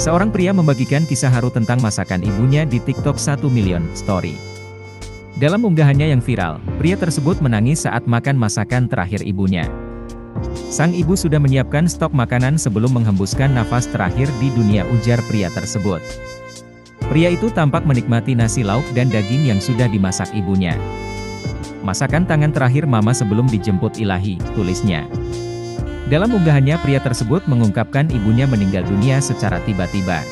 Seorang pria membagikan kisah haru tentang masakan ibunya di TikTok 1 million story. Dalam unggahannya yang viral, pria tersebut menangis saat makan masakan terakhir ibunya. Sang ibu sudah menyiapkan stok makanan sebelum menghembuskan nafas terakhir di dunia, ujar pria tersebut. Pria itu tampak menikmati nasi lauk dan daging yang sudah dimasak ibunya. Masakan tangan terakhir mama sebelum dijemput ilahi, tulisnya. Dalam unggahannya, pria tersebut mengungkapkan ibunya meninggal dunia secara tiba-tiba.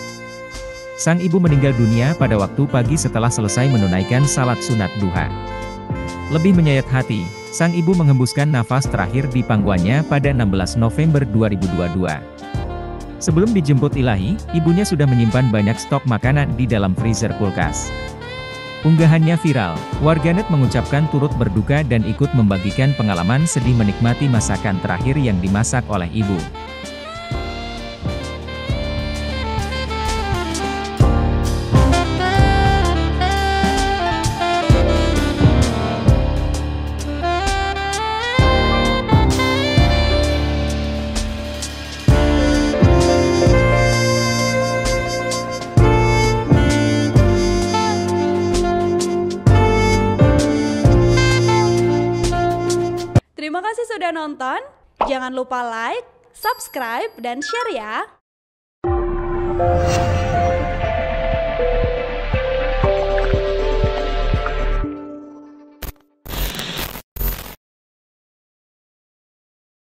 Sang ibu meninggal dunia pada waktu pagi setelah selesai menunaikan salat sunat duha. Lebih menyayat hati, sang ibu menghembuskan nafas terakhir di pangkuannya pada 16 November 2022. Sebelum dijemput ilahi, ibunya sudah menyimpan banyak stok makanan di dalam freezer kulkas. Unggahannya viral, warganet mengucapkan turut berduka dan ikut membagikan pengalaman sedih menikmati masakan terakhir yang dimasak oleh ibu. Terima kasih sudah nonton, jangan lupa like, subscribe, dan share ya!